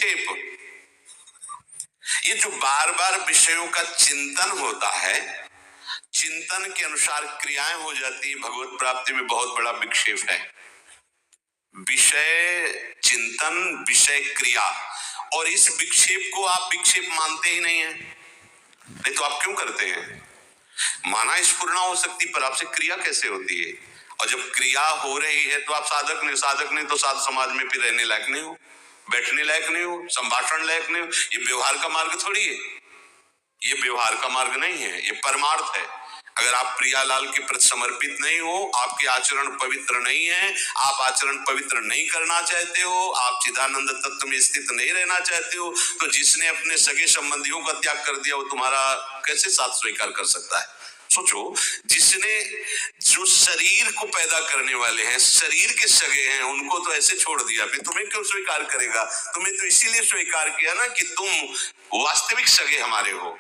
विक्षेप, ये जो बार बार विषयों का चिंतन होता है, चिंतन के अनुसार क्रियाएं हो जाती है, भगवत प्राप्ति में बहुत बड़ा विक्षेप है। विषय चिंतन, विषय क्रिया, और इस विक्षेप को आप विक्षेप मानते ही नहीं है। नहीं तो आप क्यों करते हैं? माना स्फुरणा हो सकती, पर आपसे क्रिया कैसे होती है? और जब क्रिया हो रही है तो आप साधक नहीं तो साध समाज में फिर रहने लायक नहीं हो, बैठने लायक नहीं हो, संभाषण लायक नहीं हो। ये व्यवहार का मार्ग थोड़ी है, ये व्यवहार का मार्ग नहीं है, ये परमार्थ है। अगर आप प्रियालाल के प्रति समर्पित नहीं हो, आपके आचरण पवित्र नहीं है, आप आचरण पवित्र नहीं करना चाहते हो, आप चिदानंद तत्व में स्थित नहीं रहना चाहते हो, तो जिसने अपने सगे संबंधियों का त्याग कर दिया वो तुम्हारा कैसे साथ स्वीकार कर सकता है? सोचो, जिसने जो शरीर को पैदा करने वाले हैं, शरीर के सगे हैं, उनको तो ऐसे छोड़ दिया, फिर तुम्हें क्यों स्वीकार करेगा? तुम्हें तो इसीलिए स्वीकार किया ना कि तुम वास्तविक सगे हमारे हो,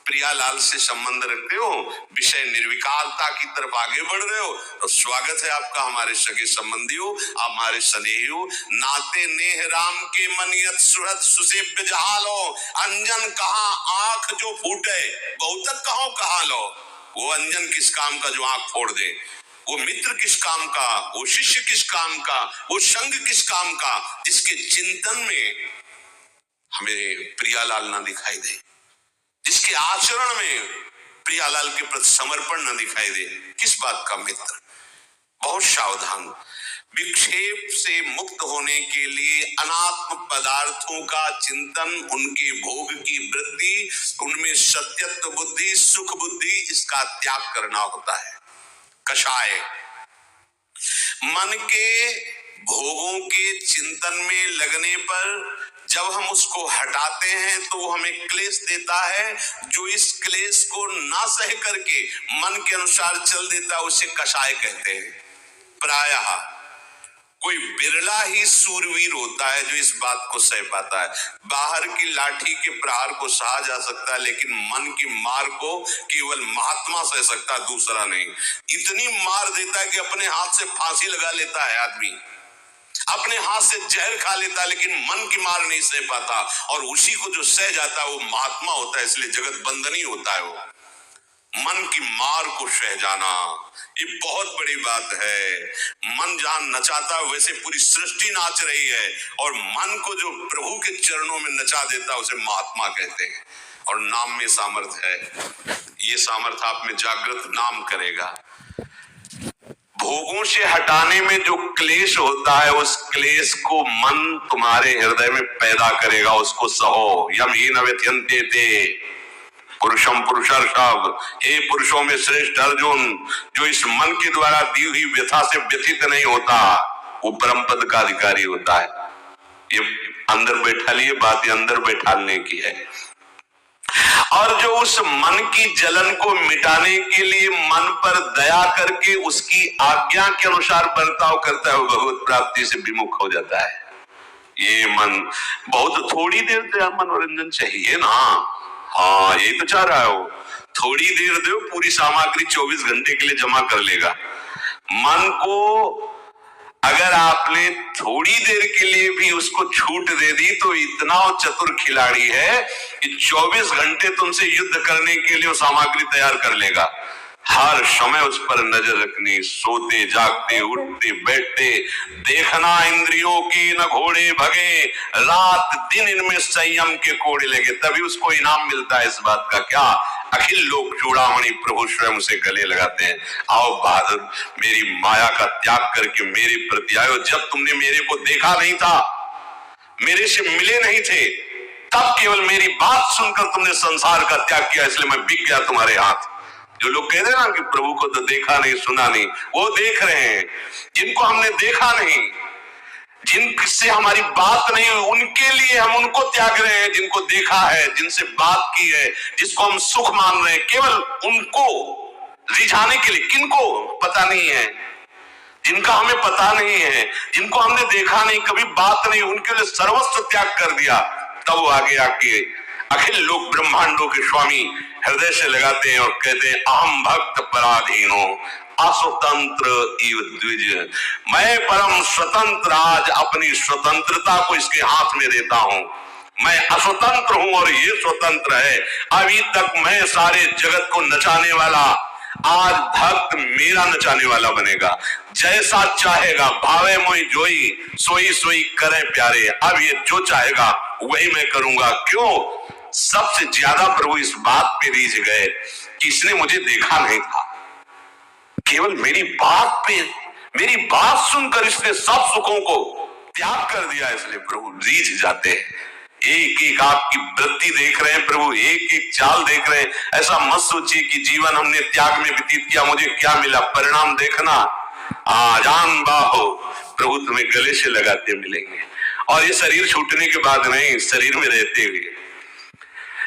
प्रियालाल से संबंध रखते हो, विषय निर्विकारता की तरफ आगे बढ़ रहे हो, तो स्वागत है आपका हमारे सगे संबंधियों, हमारे स्नेहियों। नाते नेह राम के मनियत सुहृद सुसेव्य जहालो, अंजन कहाँ आंख जो फूटे, बहुतक कहो कहा लो। वो अंजन किस काम का जो आंख फोड़ दे, वो मित्र किस काम का, वो शिष्य किस काम का, वो संग किस काम का, जिसके चिंतन में हमें प्रियालाल ना दिखाई दे, जिसके आचरण में प्रियालाल के प्रति समर्पण न दिखाई दे, किस बात का मित्र? बहुत सावधान। विक्षेप से मुक्त होने के लिए अनात्म पदार्थों का चिंतन, उनके भोग की वृत्ति, उनमें सत्यत्व बुद्धि, सुख बुद्धि, इसका त्याग करना होता है। कषाय मन के भोगों के चिंतन में लगने पर जब हम उसको हटाते हैं तो वो हमें क्लेश देता है। जो इस क्लेश को ना सह करके मन के अनुसार चल देता है उसे कषाय कहते हैं। प्रायः कोई बिरला ही सूरवीर होता है जो इस बात को सह पाता है। बाहर की लाठी के प्रहार को सहा जा सकता है, लेकिन मन की मार को केवल महात्मा सह सकता, दूसरा नहीं। इतनी मार देता है कि अपने हाथ से फांसी लगा लेता है आदमी, अपने हाथ से जहर खा लेता, लेकिन मन की मार नहीं सह पाता, और उसी को जो सह जाता है वो महात्मा होता है। इसलिए जगत बंधनी होता है वो। मन की मार को सह जाना ये बहुत बड़ी बात है। मन जहां नचाता है वैसे पूरी सृष्टि नाच रही है, और मन को जो प्रभु के चरणों में नचा देता है उसे महात्मा कहते हैं। और नाम में सामर्थ्य है, ये सामर्थ्य आप में जागृत नाम करेगा। भोगों से हटाने में जो क्लेश होता है उस क्लेश को मन तुम्हारे हृदय में पैदा करेगा, उसको सहो। यम ही न व्यथयन्ते ते पुरुषम पुरुषर्षभ, हे पुरुषों में श्रेष्ठ अर्जुन, जो इस मन के द्वारा दी हुई व्यथा से व्यथित नहीं होता वो परम पद का अधिकारी होता है। ये अंदर बैठा लिए बात, ये अंदर बैठाने की है। और जो उस मन की जलन को मिटाने के लिए मन पर दया करके उसकी आज्ञा के अनुसार बर्ताव करता है वो भगवत प्राप्ति से विमुख हो जाता है। ये मन बहुत थोड़ी देर तो मनोरंजन चाहिए ना, हाँ यही तो चाह रहा हो, थोड़ी देर दो, पूरी सामग्री 24 घंटे के लिए जमा कर लेगा। मन को अगर आपने थोड़ी देर के लिए भी उसको छूट दे दी तो इतना चतुर खिलाड़ी है कि 24 घंटे तुमसे युद्ध करने के लिए वो सामग्री तैयार कर लेगा। हर समय उस पर नजर रखनी, सोते जागते उठते बैठते देखना, इंद्रियों की न घोड़े भगे, रात दिन इनमें संयम के कोड़े लगे, तभी उसको इनाम मिलता है। इस बात का क्या, अखिल लोक चूड़ामणि प्रभु स्वयं उसे गले लगाते हैं। आओ बहादुर, मेरी माया का त्याग करके मेरे प्रति आयो। जब तुमने मेरे को देखा नहीं था, मेरे से मिले नहीं थे, तब केवल मेरी बात सुनकर तुमने संसार का त्याग किया, इसलिए मैं बिक गया तुम्हारे हाथ। जो लोग कहते हैं ना कि प्रभु को तो देखा नहीं सुना नहीं, वो देख रहे हैं। जिनको हमने देखा नहीं, जिनसे हमारी बात नहीं हुई, उनके लिए हम उनको त्याग रहे हैं। जिनको देखा है, जिनसे बात की है, जिसको हम सुख मान रहे हैं, केवल उनको रिझाने के लिए। किनको पता नहीं है, जिनका हमें पता नहीं है, जिनको हमने देखा नहीं, कभी बात नहीं, उनके लिए सर्वस्व त्याग कर दिया। तब वो आगे आके अखिल लोक ब्रह्मांडों के स्वामी हृदय से लगाते हैं और कहते हैं अहम भक्त पराधीनो, अस्वतंत्र इव द्विज। मैं परम स्वतंत्र आज अपनी स्वतंत्रता को इसके हाथ में देता हूं। मैं अस्वतंत्र हूं और ये स्वतंत्र है। अभी तक मैं सारे जगत को नचाने वाला, आज भक्त मेरा नचाने वाला बनेगा। जैसा चाहेगा भावे मोई जोई, सोई सोई करें प्यारे। अब ये जो चाहेगा वही मैं करूंगा। क्यों? सबसे ज्यादा प्रभु इस बात पे रीझ गए कि इसने मुझे देखा नहीं था, केवल मेरी बात सुनकर इसने सब सुखों को त्याग कर दिया। इसलिए प्रभु रीझ जाते हैं। एक एक आपकी वृत्ति देख रहे हैं प्रभु, एक एक चाल देख रहे हैं। ऐसा मत सोचिए कि जीवन हमने त्याग में व्यतीत किया, मुझे क्या मिला। परिणाम देखना, आजान बाहो प्रभु तुम्हें गले से लगाते मिलेंगे। और ये शरीर छूटने के बाद नहीं, शरीर में रहते हुए।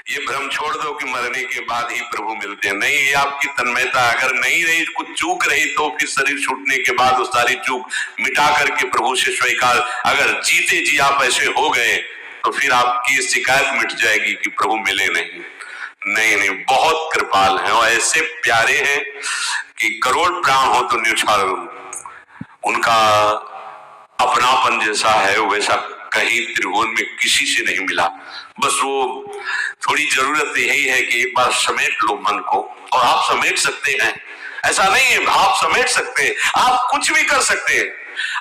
ये भ्रम छोड़ दो कि मरने के बाद ही प्रभु मिलते हैं, नहीं। ये आपकी तन्मयता अगर नहीं रही, कुछ चूक रही, तो फिर शरीर छूटने के बाद वो सारी चूक मिटा करके प्रभु से स्वीकार। अगर जीते जी आप ऐसे हो गए तो फिर आपकी शिकायत मिट जाएगी कि प्रभु मिले नहीं। नहीं, बहुत कृपाल हैं और ऐसे प्यारे हैं कि करोड़ प्राण हो तो न्यौछावर उनका अपनापन जैसा है वैसा कहीं त्रिभुवन में किसी से नहीं मिला। बस वो थोड़ी जरूरत यही है कि एक बार समेट लो मन को, और आप समेट सकते हैं। ऐसा नहीं है, आप समेट सकते हैं, आप कुछ भी कर सकते हैं,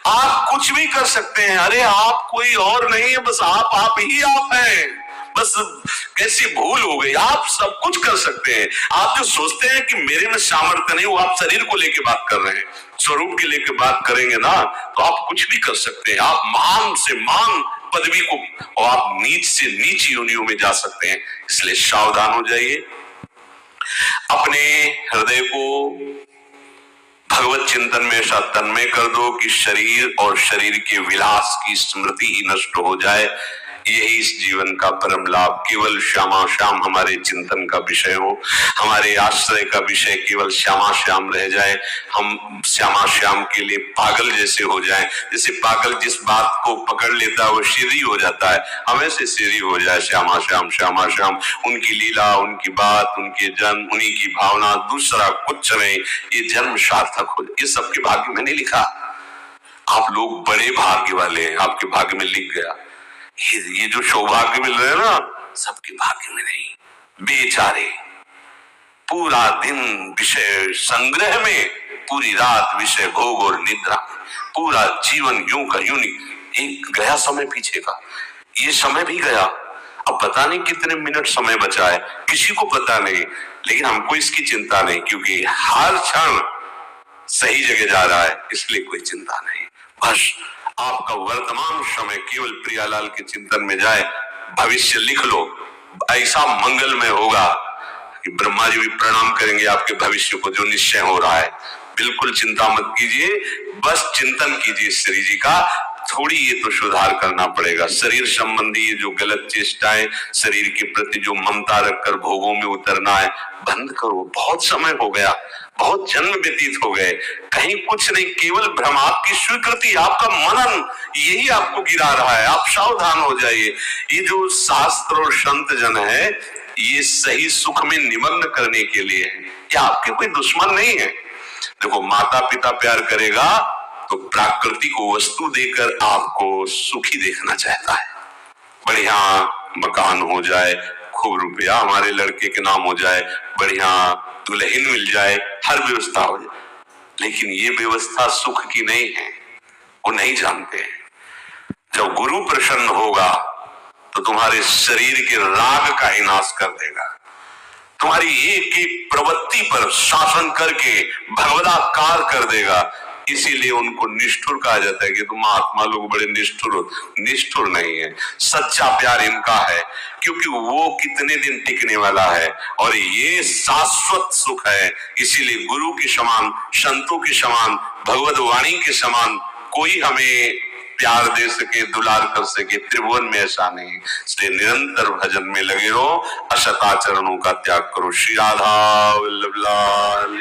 आप कुछ भी कर सकते हैं। अरे आप कोई और नहीं है, बस आप ही आप हैं। बस कैसी भूल हो गई, आप सब कुछ कर सकते हैं। आप जो सोचते हैं कि मेरे में सामर्थ्य नहीं, वो आप शरीर को लेके बात कर रहे हैं। स्वरूप के लेके बात करेंगे ना तो आप कुछ भी कर सकते हैं। आप महान से महान पदवी को, और आप नीच से नीच योनियों में जा सकते हैं। इसलिए सावधान हो जाइए, अपने हृदय को भगवत चिंतन में ऐसा तन्मय कर दो कि शरीर और शरीर के विलास की स्मृति ही नष्ट हो जाए। यही इस जीवन का परम लाभ। केवल श्यामा श्याम हमारे चिंतन का विषय हो, हमारे आश्रय का विषय केवल श्यामा श्याम रह जाए। हम श्यामा श्याम के लिए पागल जैसे हो जाएं। जैसे पागल जिस बात को पकड़ लेता है वो सीधी हो जाता है, हमें से सीधी हो जाए। श्यामा श्याम श्यामा श्याम, उनकी लीला, उनकी बात, उनके जन्म, उन्हीं की भावना, दूसरा कुछ नहीं। ये जन्म सार्थक हो जाए। ये सबके भाग्य में नहीं लिखा। आप लोग बड़े भाग्य वाले हैं, आपके भाग्य में लिख गया। ये जो सौभाग्य मिल रहे हैं ना, सबके भाग्य में नहीं। बेचारे पूरा दिन विषय संग्रह में, पूरी रात विषय भोग और निद्रा, पूरा जीवन यूं का यूं नहीं। एक गया समय पीछे का, ये समय भी गया। अब पता नहीं कितने मिनट समय बचा है, किसी को पता नहीं। लेकिन हमको इसकी चिंता नहीं, क्योंकि हर क्षण सही जगह जा रहा है, इसलिए कोई चिंता नहीं। बस आपका वर्तमान समय केवल प्रियालाल के चिंतन में जाए। भविष्य लिख लो, ऐसा मंगलमय होगा कि ब्रह्मा जी भी प्रणाम करेंगे आपके भविष्य को, जो निश्चय हो रहा है। बिल्कुल चिंता मत कीजिए, बस चिंतन कीजिए श्री जी का। थोड़ी ये तो सुधार करना पड़ेगा। शरीर संबंधी ये जो गलत चेष्टाएं, शरीर के प्रति जो ममता रखकर भोगों में उतरना है, बंद करो। बहुत समय हो गया, बहुत जन्म व्यतीत हो गए, कहीं कुछ नहीं, केवल भ्रम। आपकी स्वीकृति, आपका मनन, यही आपको गिरा रहा है। आप सावधान हो जाइए। ये जो शास्त्र और संत जन है, ये सही सुख में निमग्न करने के लिए है। ये आपके कोई दुश्मन नहीं है। देखो, माता पिता प्यार करेगा तो प्राकृतिक वस्तु देकर आपको सुखी देखना चाहता है। बढ़िया मकान हो जाए, खूब रुपया हमारे लड़के के नाम हो जाए, बढ़िया दुल्हन मिल जाए, हर व्यवस्था हो जाए। लेकिन ये व्यवस्था सुख की नहीं है, वो नहीं जानते। जब गुरु प्रसन्न होगा तो तुम्हारे शरीर के राग का ही नाश कर देगा। तुम्हारी एक एक प्रवृत्ति पर शासन करके भगवदाकार कर देगा। इसीलिए उनको निष्ठुर कहा जाता है कि तुम महात्मा लोग बड़े निष्ठुर हो। निष्ठुर नहीं है, सच्चा प्यार इनका है, क्योंकि वो कितने दिन टिकने वाला है और ये शाश्वत सुख है। इसीलिए गुरु के समान, संतों के समान, भगवद वाणी के समान कोई हमें प्यार दे सके, दुलार कर सके, त्रिभुवन में ऐसा नहीं। इसलिए निरंतर भजन में लगे रहो, असदाचरणों का त्याग करो। श्री राधा वल्लभ लाल।